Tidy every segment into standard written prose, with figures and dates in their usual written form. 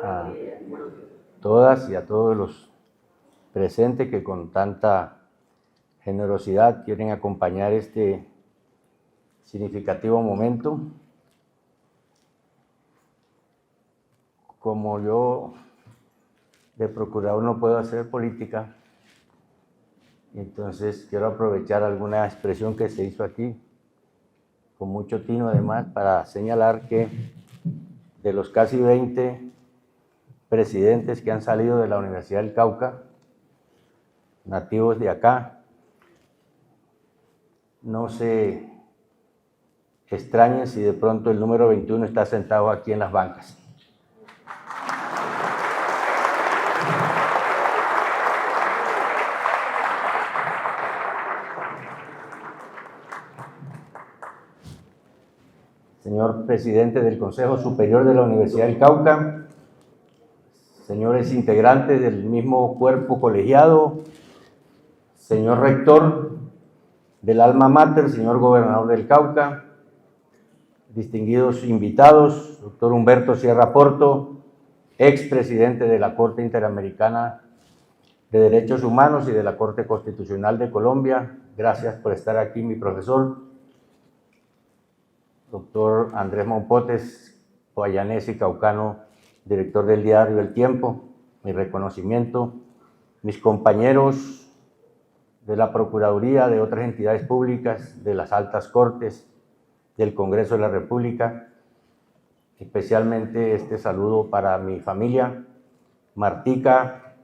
a todas y a todos los presentes que con tanta generosidad quieren acompañar este significativo momento. Como yo de procurador no puedo hacer política, entonces quiero aprovechar alguna expresión que se hizo aquí, con mucho tino además, para señalar que de los casi 20 presidentes que han salido de la Universidad del Cauca, nativos de acá, no se extrañen si de pronto el número 21 está sentado aquí en las bancas. Señor presidente del Consejo Superior de la Universidad del Cauca, señores integrantes del mismo cuerpo colegiado, señor rector del Alma Mater, señor gobernador del Cauca, distinguidos invitados, doctor Humberto Sierra Porto, expresidente de la Corte Interamericana de Derechos Humanos y de la Corte Constitucional de Colombia, gracias por estar aquí, mi profesor. Doctor Andrés Mompotes, guayanés y caucano, director del diario El Tiempo, mi reconocimiento. Mis compañeros de la Procuraduría, de otras entidades públicas, de las altas cortes, del Congreso de la República, especialmente este saludo para mi familia, Martica,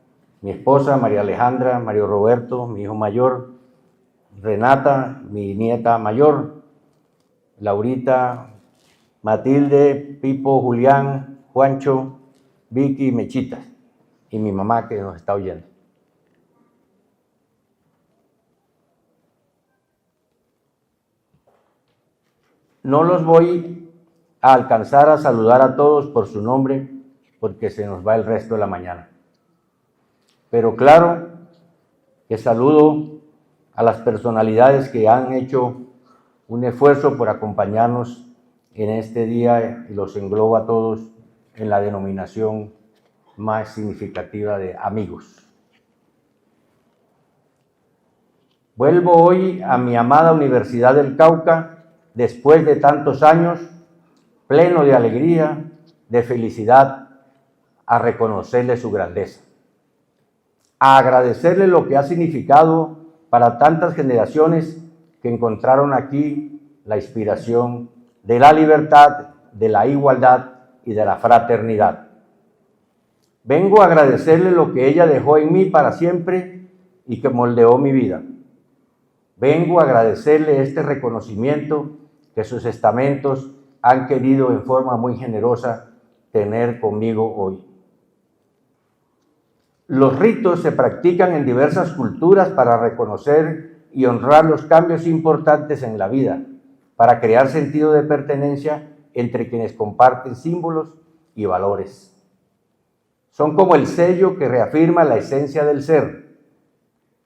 mi esposa, María Alejandra, Mario Roberto, mi hijo mayor, Renata, mi nieta mayor, Laurita, Matilde, Pipo, Julián, Juancho, Vicky y Mechita, y mi mamá que nos está oyendo. No los voy a alcanzar a saludar a todos por su nombre, porque se nos va el resto de la mañana. Pero claro que saludo a las personalidades que han hecho un esfuerzo por acompañarnos en este día y los englobo a todos en la denominación más significativa de amigos. Vuelvo hoy a mi amada Universidad del Cauca después de tantos años, pleno de alegría, de felicidad, a reconocerle su grandeza, a agradecerle lo que ha significado para tantas generaciones que encontraron aquí la inspiración de la libertad, de la igualdad y de la fraternidad. Vengo a agradecerle lo que ella dejó en mí para siempre y que moldeó mi vida. Vengo a agradecerle este reconocimiento que sus estamentos han querido en forma muy generosa tener conmigo hoy. Los ritos se practican en diversas culturas para reconocer y honrar los cambios importantes en la vida, para crear sentido de pertenencia entre quienes comparten símbolos y valores. Son como el sello que reafirma la esencia del ser,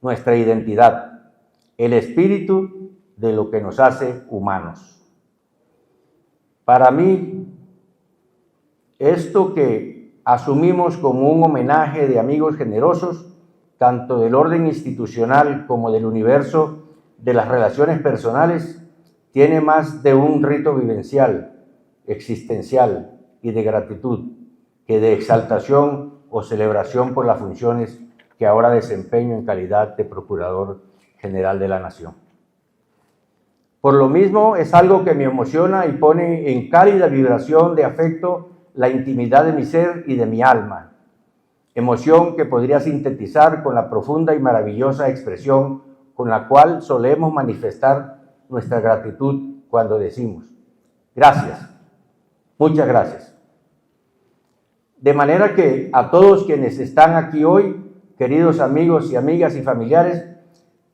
nuestra identidad, el espíritu de lo que nos hace humanos. Para mí, esto que asumimos como un homenaje de amigos generosos, tanto del orden institucional como del universo de las relaciones personales, tiene más de un rito vivencial, existencial y de gratitud que de exaltación o celebración por las funciones que ahora desempeño en calidad de Procurador General de la Nación. Por lo mismo, es algo que me emociona y pone en cálida vibración de afecto la intimidad de mi ser y de mi alma, emoción que podría sintetizar con la profunda y maravillosa expresión con la cual solemos manifestar nuestra gratitud cuando decimos gracias, muchas gracias. De manera que a todos quienes están aquí hoy, queridos amigos y amigas y familiares,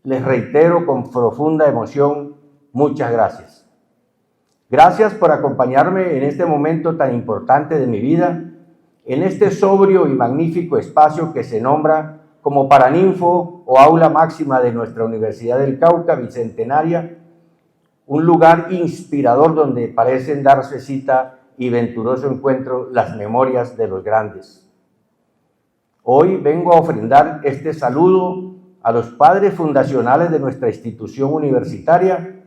les reitero con profunda emoción, muchas gracias. Gracias por acompañarme en este momento tan importante de mi vida, en este sobrio y magnífico espacio que se nombra como Paraninfo o aula máxima de nuestra Universidad del Cauca Bicentenaria, un lugar inspirador donde parecen darse cita y venturoso encuentro las memorias de los grandes. Hoy vengo a ofrendar este saludo a los padres fundacionales de nuestra institución universitaria,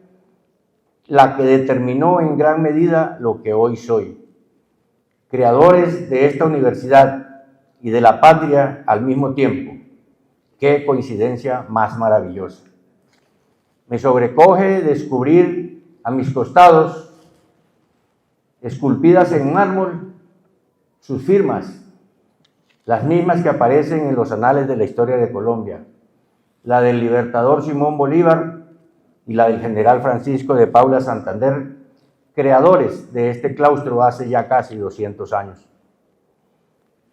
la que determinó en gran medida lo que hoy soy. Creadores de esta universidad y de la patria al mismo tiempo. Qué coincidencia más maravillosa. Me sobrecoge descubrir a mis costados, esculpidas en mármol, sus firmas, las mismas que aparecen en los anales de la historia de Colombia, la del libertador Simón Bolívar y la del general Francisco de Paula Santander, creadores de este claustro hace ya casi 200 años.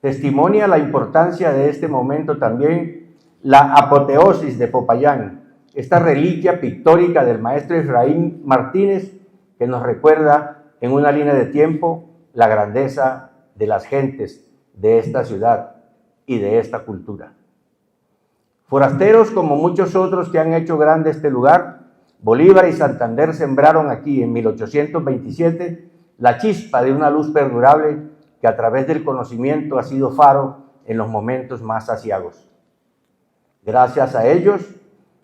Testimonia la importancia de este momento también la apoteosis de Popayán, esta reliquia pictórica del maestro Efraín Martínez que nos recuerda en una línea de tiempo la grandeza de las gentes de esta ciudad y de esta cultura. Forasteros como muchos otros que han hecho grande este lugar, Bolívar y Santander sembraron aquí en 1827 la chispa de una luz perdurable que a través del conocimiento ha sido faro en los momentos más aciagos. Gracias a ellos,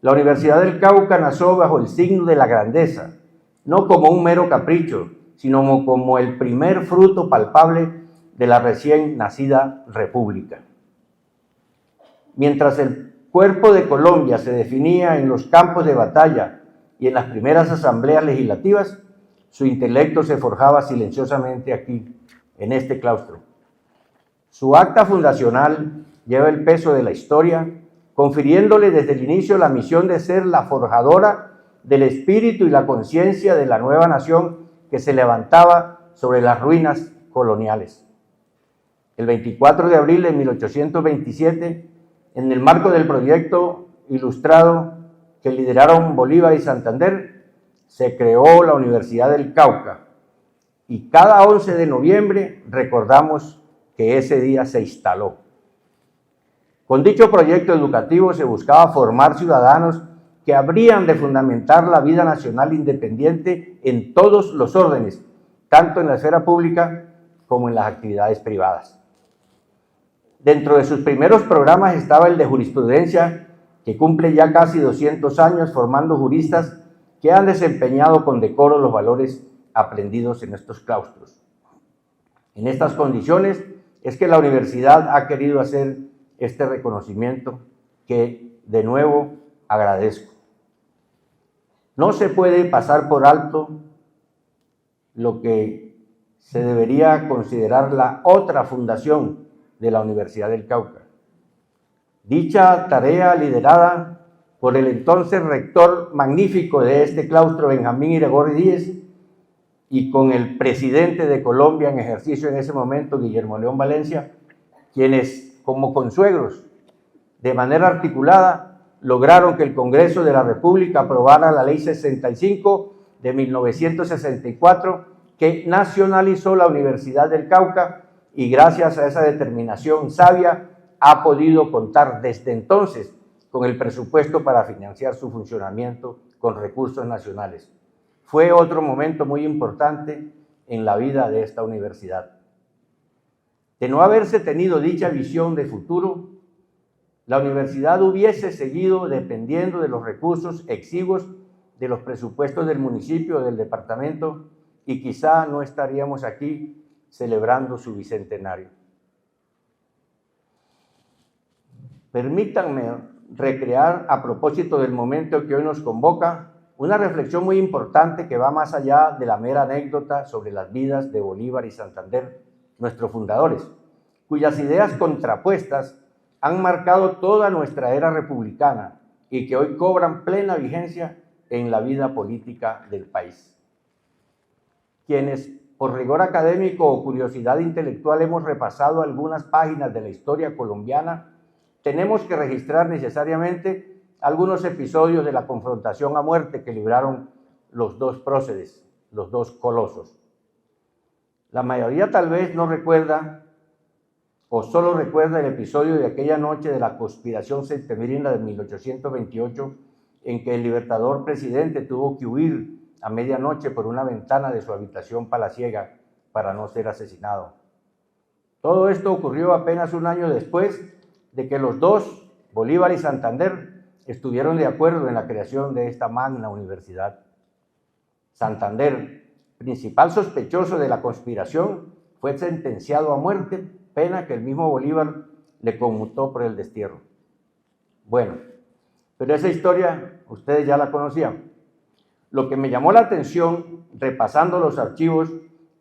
la Universidad del Cauca nació bajo el signo de la grandeza, no como un mero capricho, sino como el primer fruto palpable de la recién nacida república. Mientras el cuerpo de Colombia se definía en los campos de batalla y en las primeras asambleas legislativas, su intelecto se forjaba silenciosamente aquí, en este claustro. Su acta fundacional lleva el peso de la historia, confiriéndole desde el inicio la misión de ser la forjadora del espíritu y la conciencia de la nueva nación que se levantaba sobre las ruinas coloniales. El 24 de abril de 1827, en el marco del proyecto ilustrado que lideraron Bolívar y Santander, se creó la Universidad del Cauca y cada 11 de noviembre recordamos que ese día se instaló. Con dicho proyecto educativo se buscaba formar ciudadanos que habrían de fundamentar la vida nacional independiente en todos los órdenes, tanto en la esfera pública como en las actividades privadas. Dentro de sus primeros programas estaba el de jurisprudencia, que cumple ya casi 200 años formando juristas que han desempeñado con decoro los valores aprendidos en estos claustros. En estas condiciones es que la universidad ha querido hacer este reconocimiento que de nuevo agradezco. No se puede pasar por alto lo que se debería considerar la otra fundación de la Universidad del Cauca. Dicha tarea liderada por el entonces rector magnífico de este claustro, Benjamín Iragorri Díez, y con el presidente de Colombia en ejercicio en ese momento, Guillermo León Valencia, quienes como consuegros, de manera articulada, lograron que el Congreso de la República aprobara la Ley 65 de 1964, que nacionalizó la Universidad del Cauca y gracias a esa determinación sabia ha podido contar desde entonces con el presupuesto para financiar su funcionamiento con recursos nacionales. Fue otro momento muy importante en la vida de esta universidad. De no haberse tenido dicha visión de futuro, la universidad hubiese seguido dependiendo de los recursos exiguos de los presupuestos del municipio o del departamento y quizá no estaríamos aquí celebrando su bicentenario. Permítanme recrear, a propósito del momento que hoy nos convoca, una reflexión muy importante que va más allá de la mera anécdota sobre las vidas de Bolívar y Santander, nuestros fundadores, cuyas ideas contrapuestas han marcado toda nuestra era republicana y que hoy cobran plena vigencia en la vida política del país. Quienes, por rigor académico o curiosidad intelectual, hemos repasado algunas páginas de la historia colombiana, tenemos que registrar necesariamente algunos episodios de la confrontación a muerte que libraron los dos próceres, los dos colosos. La mayoría tal vez no recuerda o solo recuerda el episodio de aquella noche de la conspiración septembrina de 1828, en que el libertador presidente tuvo que huir a medianoche por una ventana de su habitación palaciega para no ser asesinado. Todo esto ocurrió apenas un año después de que los dos, Bolívar y Santander, estuvieron de acuerdo en la creación de esta magna universidad. Santander, principal sospechoso de la conspiración, fue sentenciado a muerte, pena que el mismo Bolívar le conmutó por el destierro. Bueno, pero esa historia ustedes ya la conocían. Lo que me llamó la atención, repasando los archivos,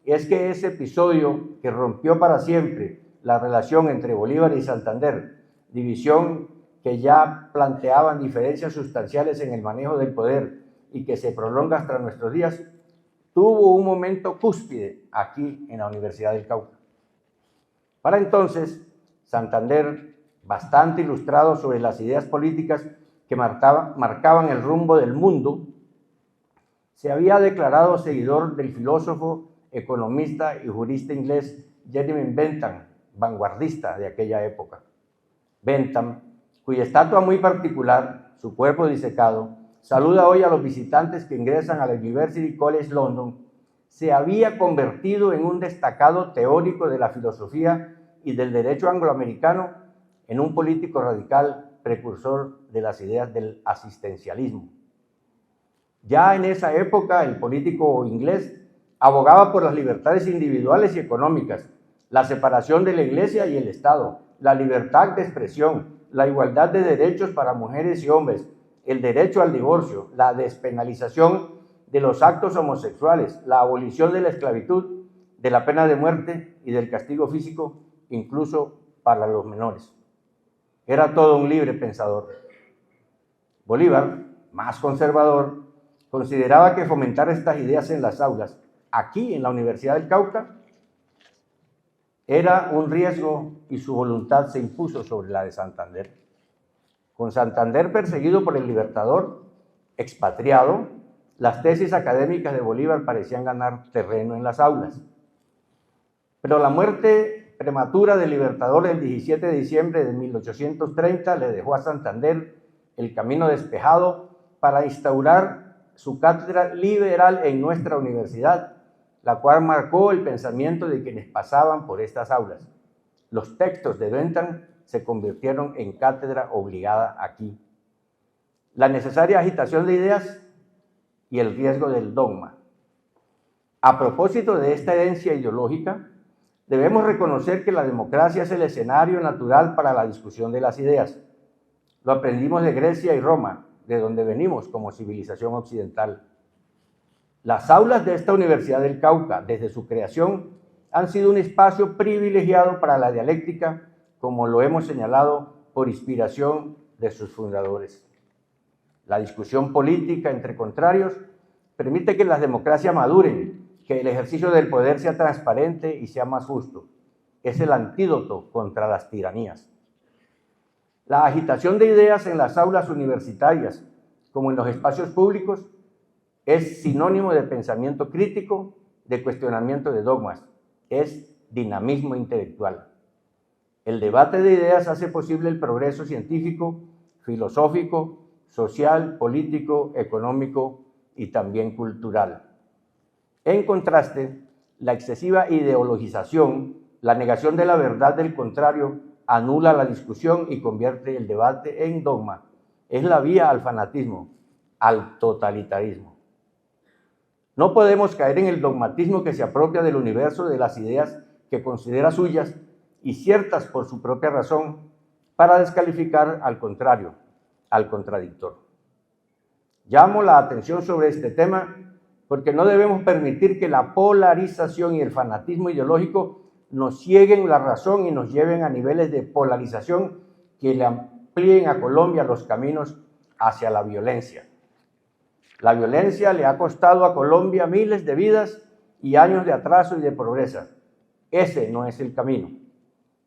es que ese episodio que rompió para siempre la relación entre Bolívar y Santander, división que ya planteaban diferencias sustanciales en el manejo del poder y que se prolonga hasta nuestros días, tuvo un momento cúspide aquí en la Universidad del Cauca. Para entonces, Santander, bastante ilustrado sobre las ideas políticas que marcaban el rumbo del mundo, se había declarado seguidor del filósofo, economista y jurista inglés Jeremy Bentham, vanguardista de aquella época. Bentham, cuya estatua muy particular, su cuerpo disecado, saluda hoy a los visitantes que ingresan a la University College London, se había convertido en un destacado teórico de la filosofía y del derecho angloamericano, en un político radical precursor de las ideas del asistencialismo. Ya en esa época, el político inglés abogaba por las libertades individuales y económicas, la separación de la Iglesia y el Estado, la libertad de expresión, la igualdad de derechos para mujeres y hombres, el derecho al divorcio, la despenalización de los actos homosexuales, la abolición de la esclavitud, de la pena de muerte y del castigo físico, incluso para los menores. Era todo un libre pensador. Bolívar, más conservador, consideraba que fomentar estas ideas en las aulas, aquí en la Universidad del Cauca, era un riesgo y su voluntad se impuso sobre la de Santander. Con Santander perseguido por el Libertador, expatriado, las tesis académicas de Bolívar parecían ganar terreno en las aulas. Pero la muerte prematura del Libertador el 17 de diciembre de 1830 le dejó a Santander el camino despejado para instaurar su cátedra liberal en nuestra universidad, la cual marcó el pensamiento de quienes pasaban por estas aulas. Los textos de Bentham se convirtieron en cátedra obligada aquí. La necesaria agitación de ideas y el riesgo del dogma. A propósito de esta herencia ideológica, debemos reconocer que la democracia es el escenario natural para la discusión de las ideas. Lo aprendimos de Grecia y Roma, de donde venimos como civilización occidental. Las aulas de esta Universidad del Cauca, desde su creación, han sido un espacio privilegiado para la dialéctica, como lo hemos señalado por inspiración de sus fundadores. La discusión política entre contrarios permite que las democracias maduren, que el ejercicio del poder sea transparente y sea más justo. Es el antídoto contra las tiranías. La agitación de ideas en las aulas universitarias, como en los espacios públicos, es sinónimo de pensamiento crítico, de cuestionamiento de dogmas, es dinamismo intelectual. El debate de ideas hace posible el progreso científico, filosófico, social, político, económico y también cultural. En contraste, la excesiva ideologización, la negación de la verdad del contrario, anula la discusión y convierte el debate en dogma. Es la vía al fanatismo, al totalitarismo. No podemos caer en el dogmatismo que se apropia del universo de las ideas que considera suyas y ciertas por su propia razón para descalificar al contrario, al contradictor. Llamo la atención sobre este tema porque no debemos permitir que la polarización y el fanatismo ideológico nos cieguen la razón y nos lleven a niveles de polarización que le amplíen a Colombia los caminos hacia la violencia. La violencia le ha costado a Colombia miles de vidas y años de atraso y de pobreza. Ese no es el camino.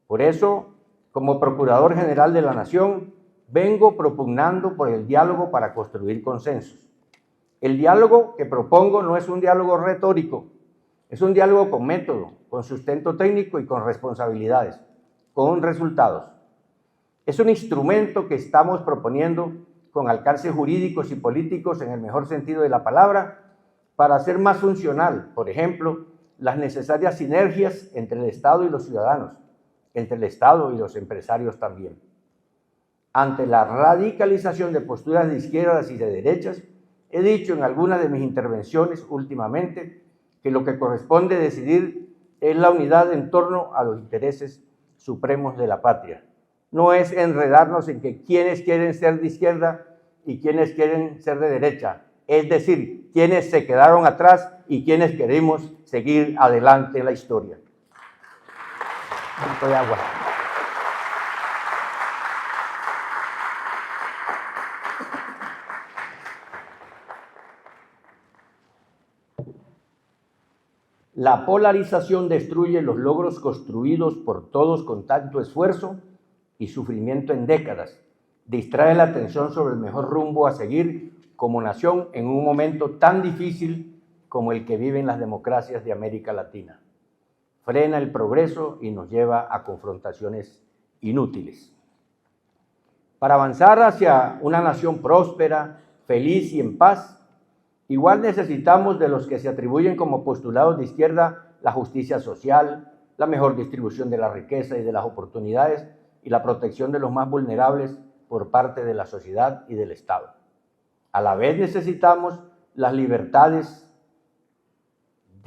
Por eso, como Procurador General de la Nación, vengo propugnando por el diálogo para construir consensos. El diálogo que propongo no es un diálogo retórico, es un diálogo con método, con sustento técnico y con responsabilidades, con resultados. Es un instrumento que estamos proponiendo con alcances jurídicos y políticos en el mejor sentido de la palabra para hacer más funcional, por ejemplo, las necesarias sinergias entre el Estado y los ciudadanos, entre el Estado y los empresarios también. Ante la radicalización de posturas de izquierdas y de derechas, he dicho en algunas de mis intervenciones últimamente que lo que corresponde decidir es la unidad en torno a los intereses supremos de la patria. No es enredarnos en que quienes quieren ser de izquierda y quienes quieren ser de derecha, es decir, quienes se quedaron atrás y quienes queremos seguir adelante en la historia. Un poco de agua. La polarización destruye los logros construidos por todos con tanto esfuerzo y sufrimiento en décadas. Distrae la atención sobre el mejor rumbo a seguir como nación en un momento tan difícil como el que viven las democracias de América Latina. Frena el progreso y nos lleva a confrontaciones inútiles. Para avanzar hacia una nación próspera, feliz y en paz, igual necesitamos de los que se atribuyen como postulados de izquierda la justicia social, la mejor distribución de la riqueza y de las oportunidades y la protección de los más vulnerables por parte de la sociedad y del Estado. A la vez necesitamos las libertades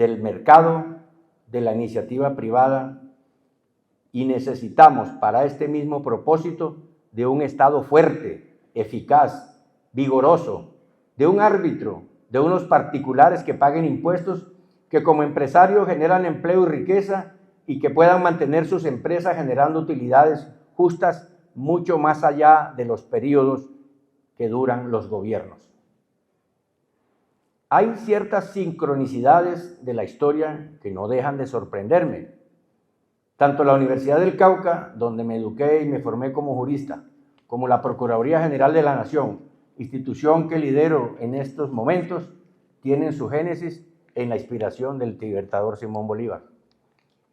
del mercado, de la iniciativa privada y necesitamos para este mismo propósito de un Estado fuerte, eficaz, vigoroso, de un árbitro, de unos particulares que paguen impuestos, que como empresarios generan empleo y riqueza y que puedan mantener sus empresas generando utilidades justas mucho más allá de los periodos que duran los gobiernos. Hay ciertas sincronicidades de la historia que no dejan de sorprenderme. Tanto la Universidad del Cauca, donde me eduqué y me formé como jurista, como la Procuraduría General de la Nación, institución que lidero en estos momentos, tienen su génesis en la inspiración del libertador Simón Bolívar.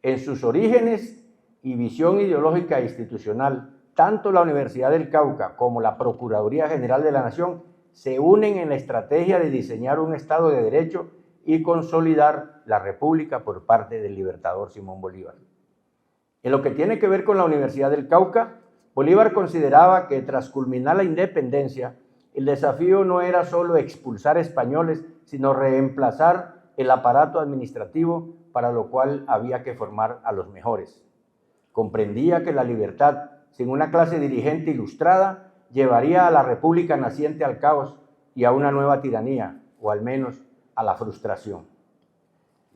En sus orígenes y visión ideológica e institucional, tanto la Universidad del Cauca como la Procuraduría General de la Nación se unen en la estrategia de diseñar un Estado de Derecho y consolidar la República por parte del libertador Simón Bolívar. En lo que tiene que ver con la Universidad del Cauca, Bolívar consideraba que tras culminar la independencia, el desafío no era solo expulsar españoles, sino reemplazar el aparato administrativo, para lo cual había que formar a los mejores. Comprendía que la libertad, sin una clase dirigente ilustrada, llevaría a la república naciente al caos y a una nueva tiranía, o al menos a la frustración.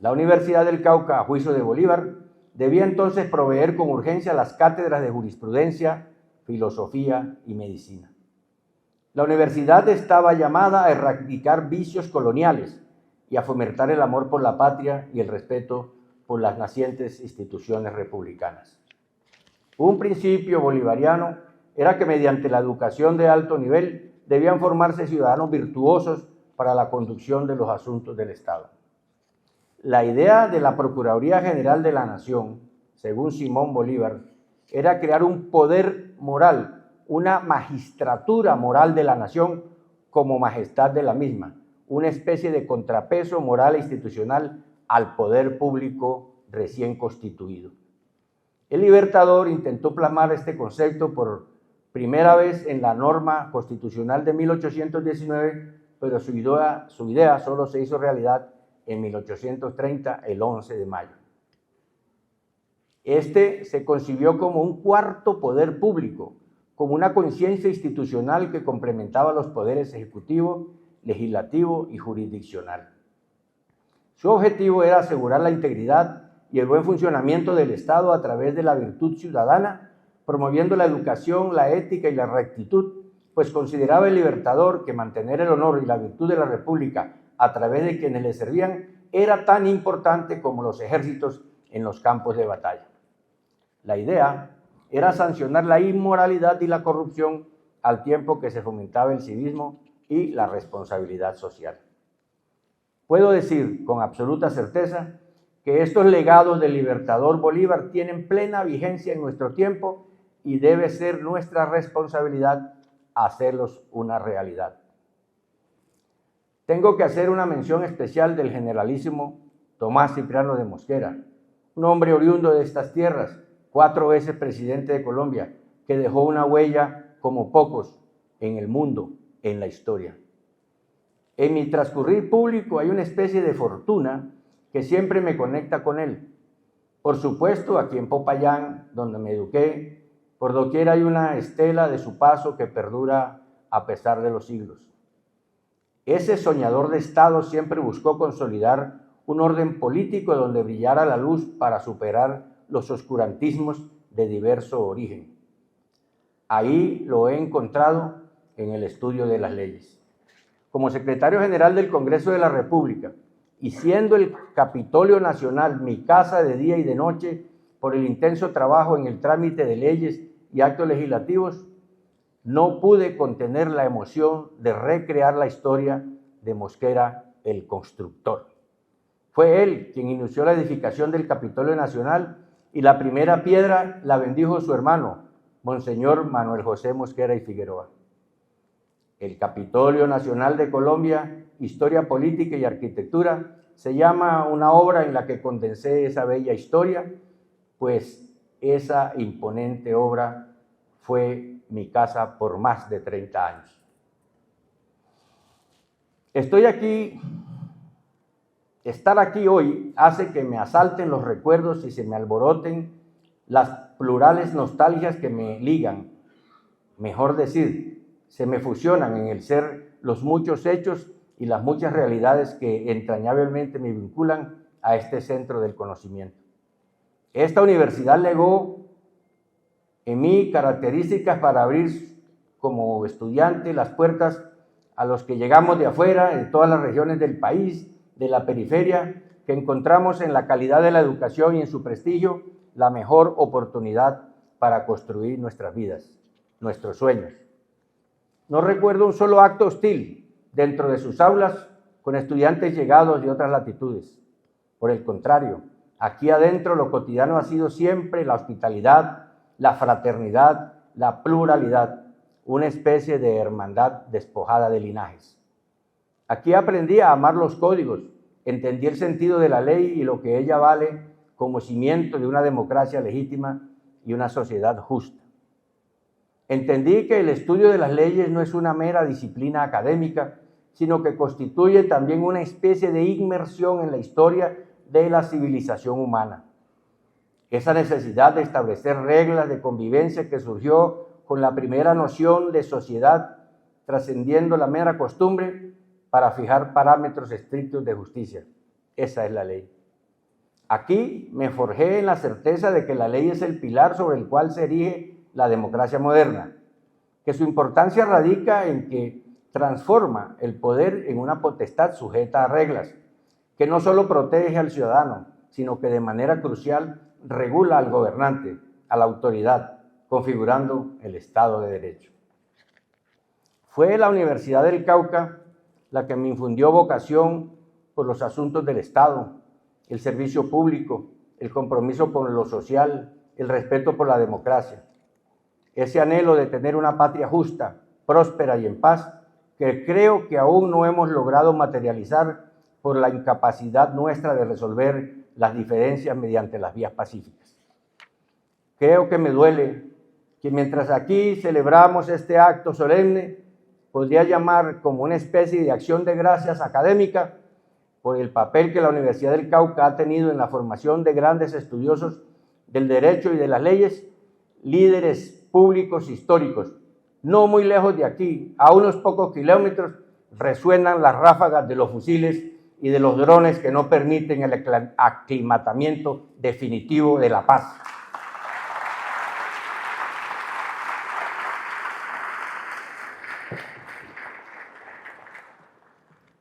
La Universidad del Cauca, a juicio de Bolívar, debía entonces proveer con urgencia las cátedras de jurisprudencia, filosofía y medicina. La universidad estaba llamada a erradicar vicios coloniales y a fomentar el amor por la patria y el respeto por las nacientes instituciones republicanas. Un principio bolivariano era que mediante la educación de alto nivel debían formarse ciudadanos virtuosos para la conducción de los asuntos del Estado. La idea de la Procuraduría General de la Nación, según Simón Bolívar, era crear un poder moral, una magistratura moral de la nación como majestad de la misma, una especie de contrapeso moral e institucional al poder público recién constituido. El libertador intentó plasmar este concepto por primera vez en la norma constitucional de 1819, pero su idea solo se hizo realidad en 1830, el 11 de mayo. Este se concibió como un cuarto poder público, como una conciencia institucional que complementaba los poderes ejecutivo, legislativo y jurisdiccional. Su objetivo era asegurar la integridad y el buen funcionamiento del Estado a través de la virtud ciudadana, promoviendo la educación, la ética y la rectitud, pues consideraba el libertador que mantener el honor y la virtud de la República a través de quienes le servían era tan importante como los ejércitos en los campos de batalla. La idea era sancionar la inmoralidad y la corrupción al tiempo que se fomentaba el civismo y la responsabilidad social. Puedo decir con absoluta certeza que estos legados del libertador Bolívar tienen plena vigencia en nuestro tiempo y debe ser nuestra responsabilidad hacerlos una realidad. Tengo que hacer una mención especial del generalísimo Tomás Cipriano de Mosquera, un hombre oriundo de estas tierras, 4 veces presidente de Colombia, que dejó una huella como pocos en el mundo, en la historia. En mi transcurrir público hay una especie de fortuna que siempre me conecta con él. Por supuesto, aquí en Popayán, donde me eduqué, por doquier hay una estela de su paso que perdura a pesar de los siglos. Ese soñador de Estado siempre buscó consolidar un orden político donde brillara la luz para superar los oscurantismos de diverso origen. Ahí lo he encontrado en el estudio de las leyes. Como secretario general del Congreso de la República y siendo el Capitolio Nacional mi casa de día y de noche por el intenso trabajo en el trámite de leyes y actos legislativos, no pude contener la emoción de recrear la historia de Mosquera, el constructor. Fue él quien inició la edificación del Capitolio Nacional y la primera piedra la bendijo su hermano, Monseñor Manuel José Mosquera y Figueroa. El Capitolio Nacional de Colombia, Historia Política y Arquitectura, se llama una obra en la que condensé esa bella historia, pues esa imponente obra fue mi casa por más de 30 años. Estar aquí hoy hace que me asalten los recuerdos y se me alboroten las plurales nostalgias que me ligan, mejor decir, se me fusionan en el ser los muchos hechos y las muchas realidades que entrañablemente me vinculan a este centro del conocimiento. Esta universidad legó en mí características para abrir como estudiante las puertas a los que llegamos de afuera, de todas las regiones del país, de la periferia, que encontramos en la calidad de la educación y en su prestigio la mejor oportunidad para construir nuestras vidas, nuestros sueños. No recuerdo un solo acto hostil dentro de sus aulas con estudiantes llegados de otras latitudes. Por el contrario, aquí adentro lo cotidiano ha sido siempre la hospitalidad, la fraternidad, la pluralidad, una especie de hermandad despojada de linajes. Aquí aprendí a amar los códigos, entendí el sentido de la ley y lo que ella vale como cimiento de una democracia legítima y una sociedad justa. Entendí que el estudio de las leyes no es una mera disciplina académica, sino que constituye también una especie de inmersión en la historia de la civilización humana. Esa necesidad de establecer reglas de convivencia que surgió con la primera noción de sociedad, trascendiendo la mera costumbre para fijar parámetros estrictos de justicia. Esa es la ley. Aquí me forjé en la certeza de que la ley es el pilar sobre el cual se erige la democracia moderna, que su importancia radica en que transforma el poder en una potestad sujeta a reglas, que no solo protege al ciudadano, sino que de manera crucial regula al gobernante, a la autoridad, configurando el Estado de Derecho. Fue la Universidad del Cauca la que me infundió vocación por los asuntos del Estado, el servicio público, el compromiso con lo social, el respeto por la democracia. Ese anhelo de tener una patria justa, próspera y en paz, que creo que aún no hemos logrado materializar por la incapacidad nuestra de resolver las diferencias mediante las vías pacíficas. Creo que me duele que mientras aquí celebramos este acto solemne, podría llamar como una especie de acción de gracias académica por el papel que la Universidad del Cauca ha tenido en la formación de grandes estudiosos del derecho y de las leyes, líderes públicos históricos. No muy lejos de aquí, a unos pocos kilómetros, resuenan las ráfagas de los fusiles y de los drones que no permiten el aclimatamiento definitivo de la paz.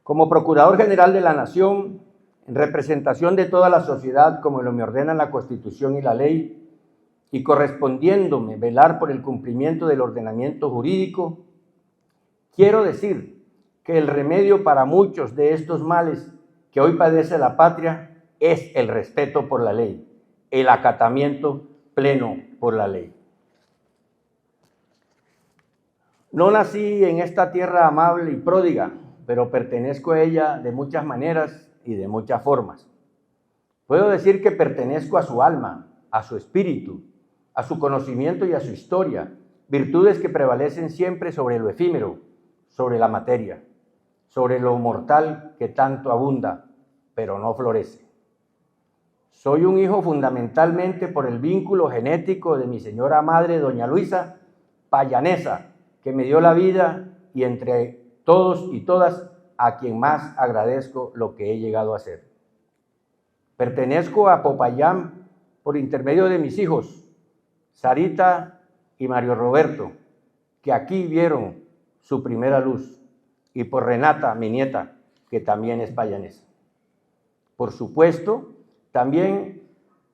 Como Procurador General de la Nación, en representación de toda la sociedad, como lo me ordenan la Constitución y la ley, y correspondiéndome velar por el cumplimiento del ordenamiento jurídico, quiero decir que el remedio para muchos de estos males que hoy padece la patria es el respeto por la ley, el acatamiento pleno por la ley. No nací en esta tierra amable y pródiga, pero pertenezco a ella de muchas maneras y de muchas formas. Puedo decir que pertenezco a su alma, a su espíritu, a su conocimiento y a su historia, virtudes que prevalecen siempre sobre lo efímero, sobre la materia, sobre lo mortal que tanto abunda, pero no florece. Soy un hijo fundamentalmente por el vínculo genético de mi señora madre, doña Luisa, payanesa, que me dio la vida y entre todos y todas a quien más agradezco lo que he llegado a ser. Pertenezco a Popayán por intermedio de mis hijos, Sarita y Mario Roberto, que aquí vieron su primera luz, y por Renata, mi nieta, que también es payanesa. Por supuesto, también,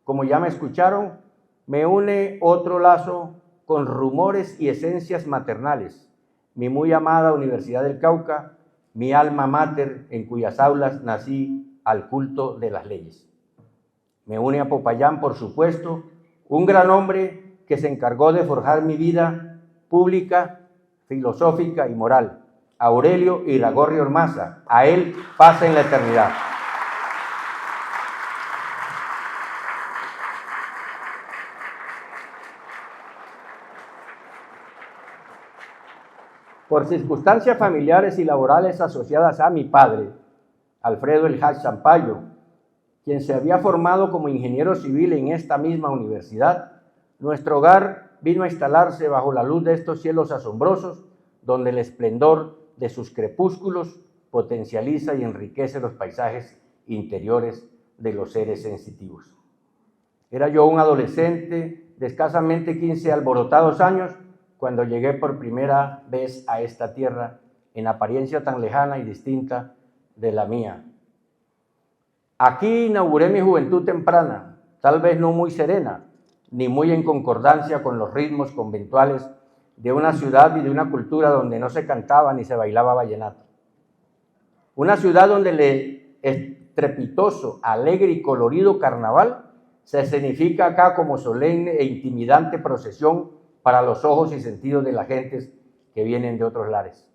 como ya me escucharon, me une otro lazo con rumores y esencias maternales, mi muy amada Universidad del Cauca, mi alma mater en cuyas aulas nací al culto de las leyes. Me une a Popayán, por supuesto, un gran hombre que se encargó de forjar mi vida pública, filosófica y moral, Aurelio Iragorri Ormaza. A él paz en la eternidad. Por circunstancias familiares y laborales asociadas a mi padre, Alfredo El Haj Sampayo, quien se había formado como ingeniero civil en esta misma universidad, nuestro hogar vino a instalarse bajo la luz de estos cielos asombrosos, donde el esplendor de sus crepúsculos potencializa y enriquece los paisajes interiores de los seres sensitivos. Era yo un adolescente de escasamente 15 alborotados años cuando llegué por primera vez a esta tierra, en apariencia tan lejana y distinta de la mía. Aquí inauguré mi juventud temprana, tal vez no muy serena, ni muy en concordancia con los ritmos conventuales de una ciudad y de una cultura donde no se cantaba ni se bailaba vallenato. Una ciudad donde el estrepitoso, alegre y colorido carnaval se escenifica acá como solemne e intimidante procesión para los ojos y sentidos de las gentes que vienen de otros lares.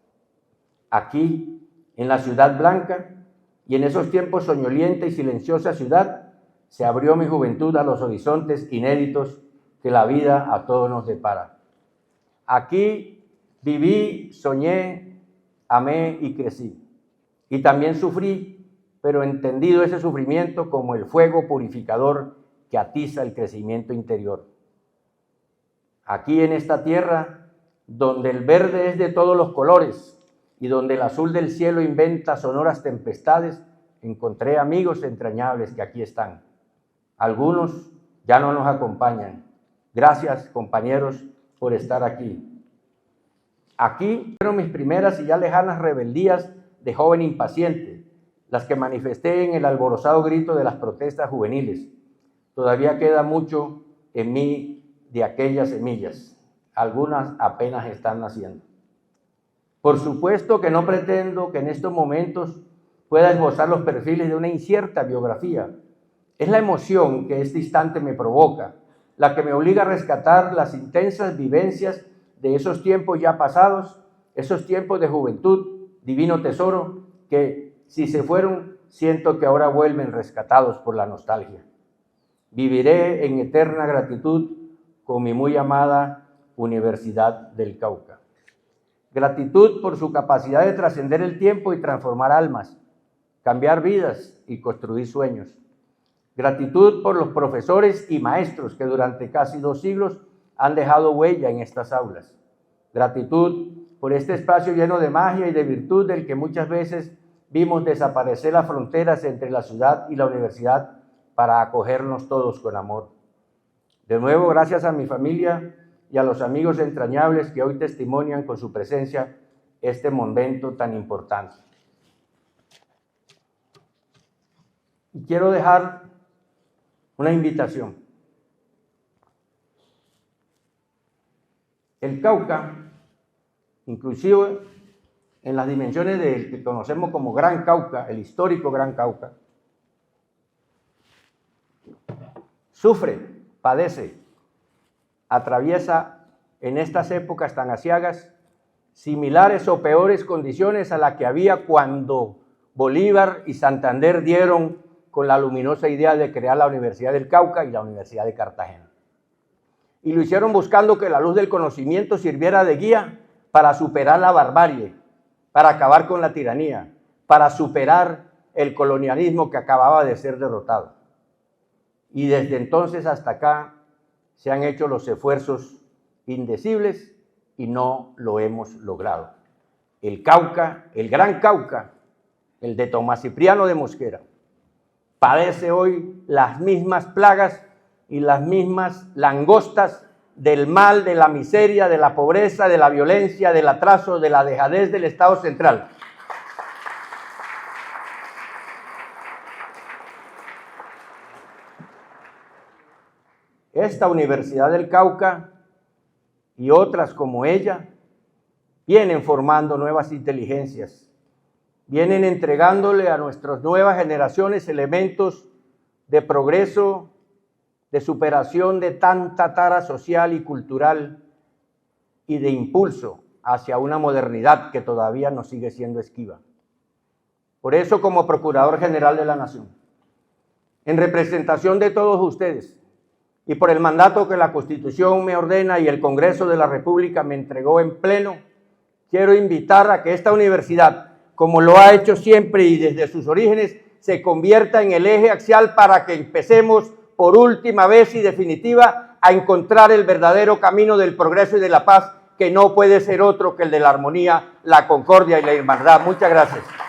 Aquí, en la Ciudad Blanca, y en esos tiempos soñolienta y silenciosa ciudad, se abrió mi juventud a los horizontes inéditos que la vida a todos nos depara. Aquí viví, soñé, amé y crecí. Y también sufrí, pero entendido ese sufrimiento como el fuego purificador que atiza el crecimiento interior. Aquí en esta tierra, donde el verde es de todos los colores y donde el azul del cielo inventa sonoras tempestades, encontré amigos entrañables que aquí están. Algunos ya no nos acompañan. Gracias, compañeros, por estar aquí. Aquí fueron mis primeras y ya lejanas rebeldías de joven impaciente, las que manifesté en el alborozado grito de las protestas juveniles. Todavía queda mucho en mí de aquellas semillas. Algunas apenas están naciendo. Por supuesto que no pretendo que en estos momentos pueda esbozar los perfiles de una incierta biografía. Es la emoción que este instante me provoca, la que me obliga a rescatar las intensas vivencias de esos tiempos ya pasados, esos tiempos de juventud, divino tesoro, que si se fueron, siento que ahora vuelven rescatados por la nostalgia. Viviré en eterna gratitud con mi muy amada Universidad del Cauca. Gratitud por su capacidad de trascender el tiempo y transformar almas, cambiar vidas y construir sueños. Gratitud por los profesores y maestros que durante casi 2 siglos han dejado huella en estas aulas. Gratitud por este espacio lleno de magia y de virtud del que muchas veces vimos desaparecer las fronteras entre la ciudad y la universidad para acogernos todos con amor. De nuevo, gracias a mi familia y a los amigos entrañables que hoy testimonian con su presencia este momento tan importante. Y quiero dejar una invitación. El Cauca, inclusive en las dimensiones del que conocemos como Gran Cauca, el histórico Gran Cauca, sufre, padece, atraviesa en estas épocas tan aciagas similares o peores condiciones a las que había cuando Bolívar y Santander dieron con la luminosa idea de crear la Universidad del Cauca y la Universidad de Cartagena. Y lo hicieron buscando que la luz del conocimiento sirviera de guía para superar la barbarie, para acabar con la tiranía, para superar el colonialismo que acababa de ser derrotado. Y desde entonces hasta acá se han hecho los esfuerzos indecibles y no lo hemos logrado. El Cauca, el Gran Cauca, el de Tomás Cipriano de Mosquera, padece hoy las mismas plagas y las mismas langostas del mal, de la miseria, de la pobreza, de la violencia, del atraso, de la dejadez del Estado central. Esta Universidad del Cauca y otras como ella vienen formando nuevas inteligencias, vienen entregándole a nuestras nuevas generaciones elementos de progreso, de superación de tanta tara social y cultural y de impulso hacia una modernidad que todavía nos sigue siendo esquiva. Por eso, como Procurador General de la Nación, en representación de todos ustedes y por el mandato que la Constitución me ordena y el Congreso de la República me entregó en pleno, quiero invitar a que esta universidad, como lo ha hecho siempre y desde sus orígenes, se convierta en el eje axial para que empecemos por última vez y definitiva a encontrar el verdadero camino del progreso y de la paz, que no puede ser otro que el de la armonía, la concordia y la hermandad. Muchas gracias.